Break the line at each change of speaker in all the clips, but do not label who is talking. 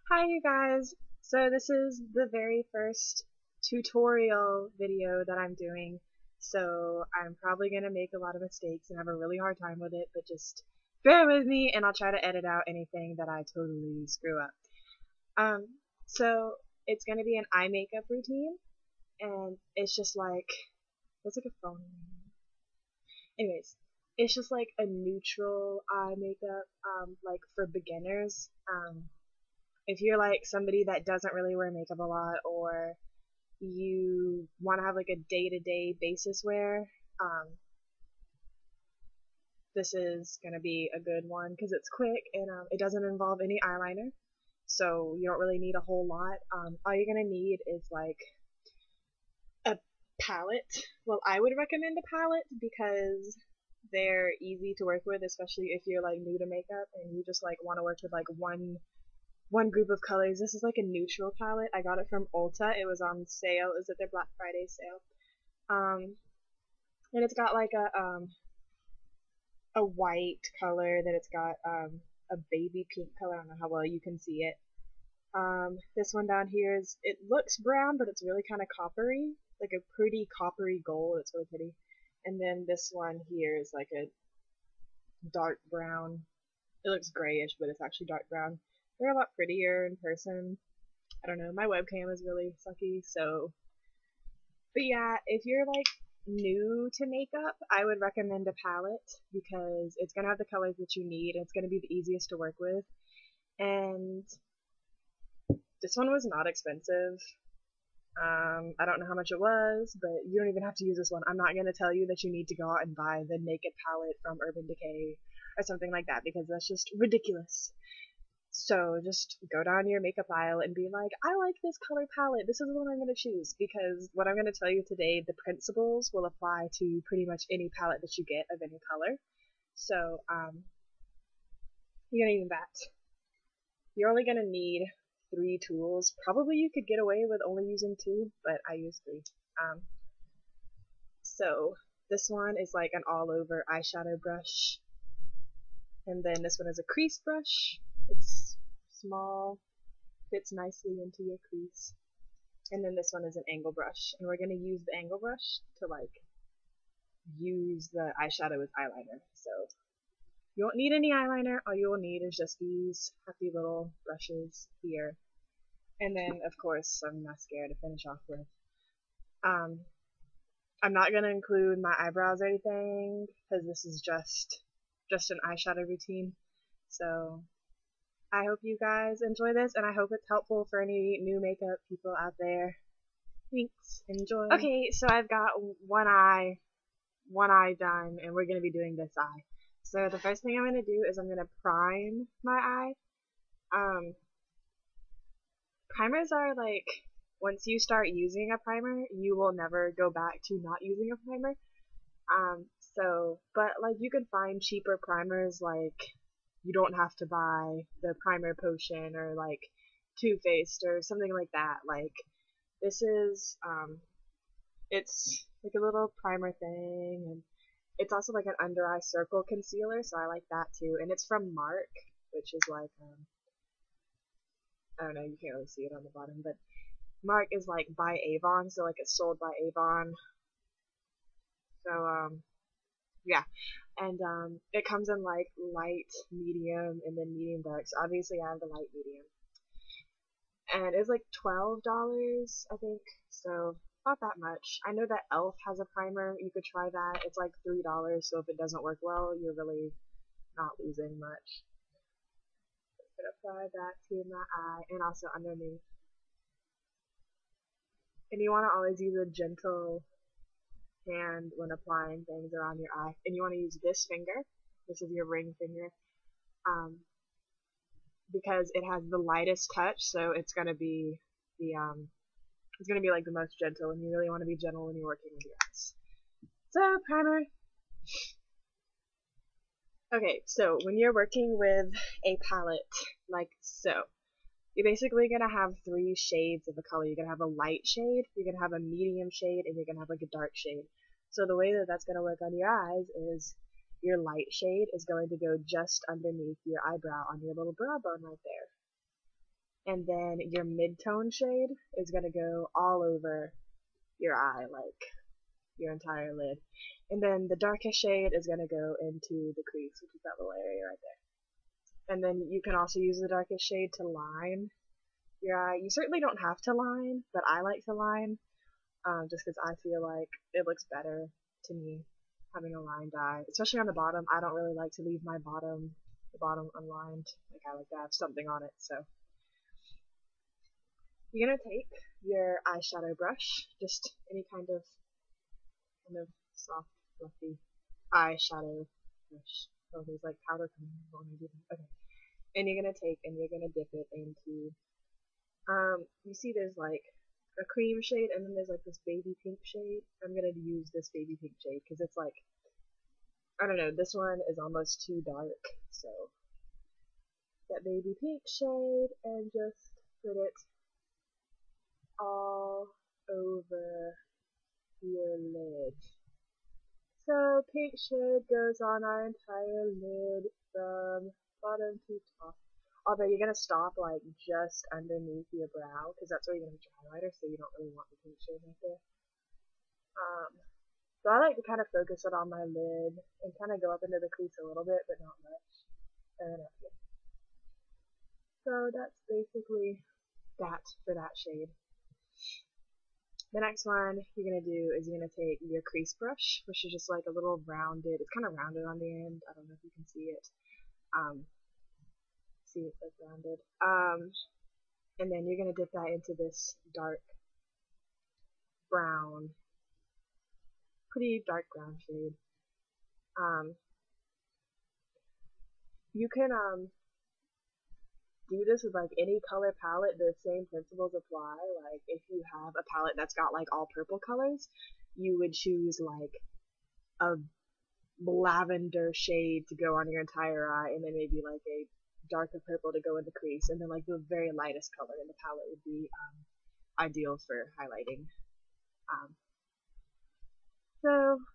Hi you guys! So this is the very first tutorial video that I'm doing, so I'm probably going to make a lot of mistakes and have a really hard time with it, but just bear with me and I'll try to edit out anything that I totally screw up. Um, so it's going to be an eye makeup routine, and it's just like, there's like a phone. Anyways, it's just like a neutral eye makeup, like for beginners. If you're like somebody that doesn't really wear makeup a lot, or you want to have like a day-to-day basis wear, this is going to be a good one because it's quick and it doesn't involve any eyeliner, so you don't really need a whole lot. All you're going to need is like a palette. Well, I would recommend a palette because they're easy to work with, especially if you're like new to makeup and you just like want to work with like one group of colors. This is like a neutral palette. I got it from Ulta. It was on sale. It was at their Black Friday sale. And it's got like a white color, then it's got a baby pink color. I don't know how well you can see it. This one down here it looks brown, but it's really kind of coppery, like a pretty coppery gold. It's really pretty. And then this one here is like a dark brown. It looks grayish, but it's actually dark brown. They're a lot prettier in person. I don't know, my webcam is really sucky, so. But yeah, if you're like new to makeup, I would recommend a palette because it's gonna have the colors that you need and it's gonna be the easiest to work with. And this one was not expensive. I don't know how much it was, but you don't even have to use this one. I'm not going to tell you that you need to go out and buy the Naked palette from Urban Decay or something like that because that's just ridiculous. So just go down your makeup aisle and be like, I like this color palette. This is the one I'm going to choose, because what I'm going to tell you today, the principles will apply to pretty much any palette that you get of any color. So you're going to need that. You're only going to need 3 tools. Probably you could get away with only using 2, but I use 3. So this one is like an all-over eyeshadow brush, and then this one is a crease brush. It's small, fits nicely into your crease, and then this one is an angle brush, and we're going to use the angle brush to like use the eyeshadow with eyeliner. So you won't need any eyeliner. All you will need is just these happy little brushes here. And then, of course, some mascara to finish off with. I'm not going to include my eyebrows or anything, because this is just an eyeshadow routine. So, I hope you guys enjoy this, and I hope it's helpful for any new makeup people out there. Thanks. Enjoy. Okay, so I've got one eye done, and we're going to be doing this eye. So the first thing I'm going to do is I'm going to prime my eye. Primers are like, once you start using a primer, you will never go back to not using a primer. But like you can find cheaper primers, like you don't have to buy the primer potion or like Too Faced or something like that. Like this is, it's like a little primer thing, and it's also like an under eye circle concealer, so I like that too. And it's from Mark, which is like, I don't know, you can't really see it on the bottom, but Mark is like by Avon, so like it's sold by Avon. So yeah, and it comes in like light, medium, and then medium dark. So obviously I have the light medium, and it's like $12, I think. So not that much. I know that Elf has a primer. You could try that. It's like $3. So if it doesn't work well, you're really not losing much. I'm gonna apply that to my eye and also underneath. And you want to always use a gentle hand when applying things around your eye. And you want to use this finger, this is your ring finger, because it has the lightest touch, so it's gonna be it's gonna be like the most gentle, and you really want to be gentle when you're working with your eyes. So primer. Okay, so when you're working with a palette like so, you're basically gonna have 3 shades of a color. You're gonna have a light shade, you're gonna have a medium shade, and you're gonna have like a dark shade. So the way that that's gonna look on your eyes is your light shade is going to go just underneath your eyebrow on your little brow bone right there. and then your mid-tone shade is going to go all over your eye, like your entire lid. And then the darkest shade is going to go into the crease, which is that little area right there. And then you can also use the darkest shade to line your eye. You certainly don't have to line, but I like to line, just because I feel like it looks better to me having a lined eye, especially on the bottom. I don't really like to leave the bottom unlined. Like, I like to have something on it. So you're gonna take your eyeshadow brush, just any kind of soft, fluffy eyeshadow brush. Oh, there's like powder coming out when I do that. Okay. And you're gonna take and you're gonna dip it into, you see there's like a cream shade and then there's like this baby pink shade. I'm gonna use this baby pink shade because it's like, I don't know, this one is almost too dark, so that baby pink shade, and just put it all over your lid. So pink shade goes on our entire lid from bottom to top. Although you're going to stop like just underneath your brow, because that's where you're going to put your highlighter, so you don't really want the pink shade right there. So I like to kind of focus it on my lid and kind of go up into the crease a little bit, but not much. And then up here. So that's basically that for that shade. The next one you're going to do is you're going to take your crease brush, which is just like a little rounded, it's kind of rounded on the end. I don't know if you can see it. See, it's like rounded. And then you're going to dip that into this dark brown, pretty dark brown shade. You can do this with like any color palette. The same principles apply. Like if you have a palette that's got like all purple colors, you would choose like a lavender shade to go on your entire eye, and then maybe like a darker purple to go in the crease, and then like the very lightest color in the palette would be ideal for highlighting. So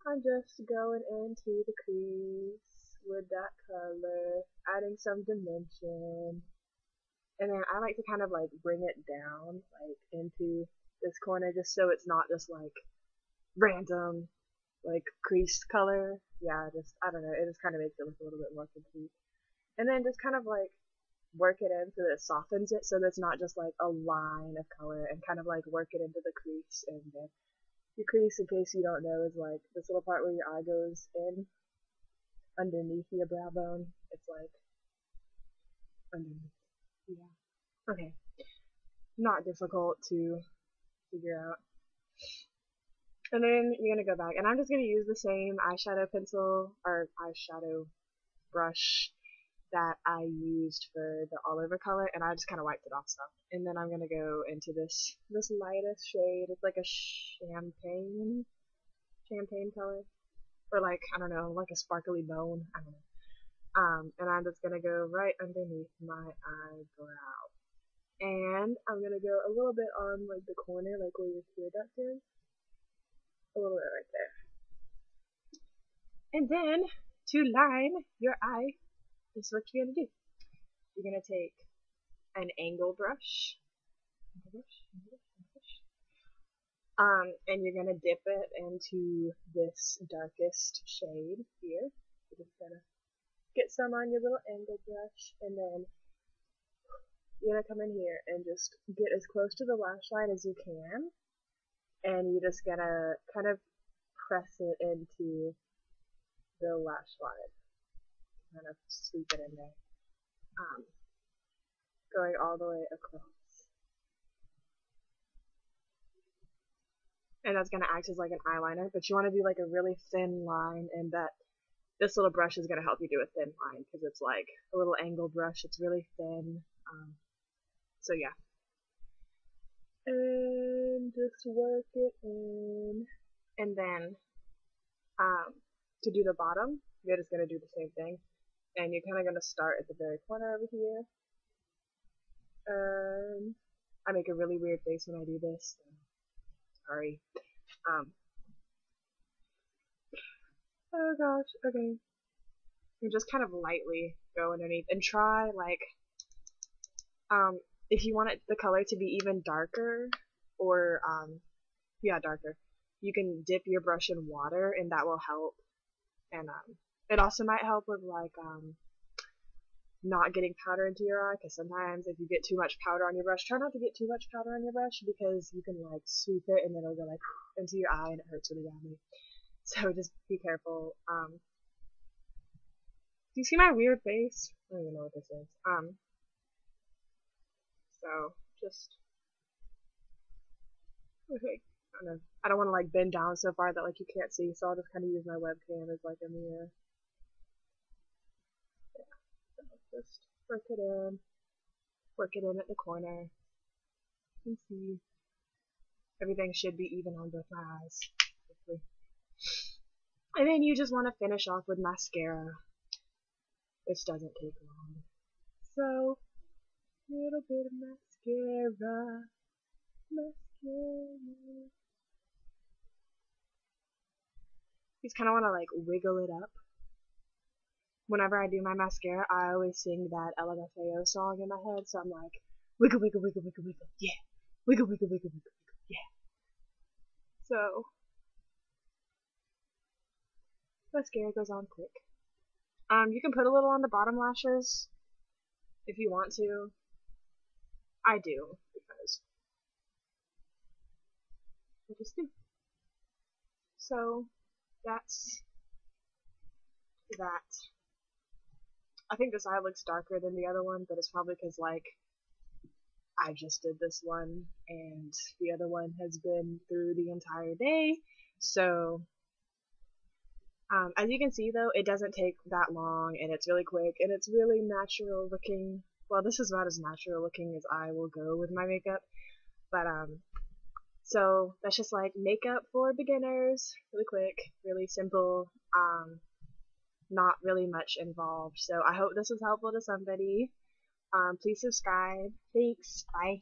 I'm just going into the crease with that color, adding some dimension. And then I like to kind of like bring it down like into this corner, just so it's not just like random like crease color. Yeah, just, I don't know, it just kind of makes it look a little bit more complete. And then just kind of like work it in so that it softens it, so that it's not just like a line of color, and kind of like work it into the crease. And then your crease, in case you don't know, is like this little part where your eye goes in underneath your brow bone. It's like underneath. Yeah. Okay. Not difficult to figure out. And then you're gonna go back, and I'm just gonna use the same eyeshadow pencil or eyeshadow brush that I used for the all over color, and I just kind of wiped it off some. And then I'm gonna go into this lightest shade. It's like a champagne color, or like, I don't know, like a sparkly bone. I don't know. And I'm just gonna go right underneath my eyebrow, and I'm gonna go a little bit on like the corner, like where your tear duct is, a little bit right there. And then to line your eye, this is what you're gonna do. You're gonna take an angle brush, and you're gonna dip it into this darkest shade here. You're just gonna get some on your little angle brush, and then you're gonna come in here and just get as close to the lash line as you can, and you're just gonna kind of press it into the lash line. Kind of sweep it in there, going all the way across. And that's going to act as like an eyeliner, but you want to do like a really thin line, and that this little brush is going to help you do a thin line, because it's like a little angle brush. It's really thin. So yeah. And just work it in. And then to do the bottom, you're just going to do the same thing. And you're kind of going to start at the very corner over here. I make a really weird face when I do this, so sorry. Oh gosh, okay. You just kind of lightly go underneath, and try like, if you want the color to be even darker, or yeah, darker, you can dip your brush in water and that will help. And it also might help with like not getting powder into your eye, because sometimes if you get too much powder on your brush, try not to get too much powder on your brush, because you can like sweep it and then it'll go like into your eye and it hurts really badly. So just be careful. Do you see my weird face? I don't even know what this is. So just okay. I don't want to like bend down so far that like you can't see, so I'll just kind of use my webcam as like a mirror. Yeah. So just work it in at the corner. You can see everything should be even on both my eyes, hopefully. And then you just want to finish off with mascara, which doesn't take long. So, a little bit of mascara. You just kind of want to like wiggle it up. Whenever I do my mascara, I always sing that LMFAO song in my head, so I'm like, wiggle, wiggle, wiggle, wiggle, wiggle, yeah. Wiggle, wiggle, wiggle, wiggle, wiggle, yeah. So, mascara goes on quick. You can put a little on the bottom lashes if you want to. I do, because I just do. So, that's that. I think this eye looks darker than the other one, but it's probably because, like, I just did this one, and the other one has been through the entire day, so as you can see, though, it doesn't take that long, and it's really quick, and it's really natural looking. Well, this is about as natural looking as I will go with my makeup, but, so that's just, like, makeup for beginners, really quick, really simple, not really much involved, so I hope this was helpful to somebody. Please subscribe. Thanks, bye.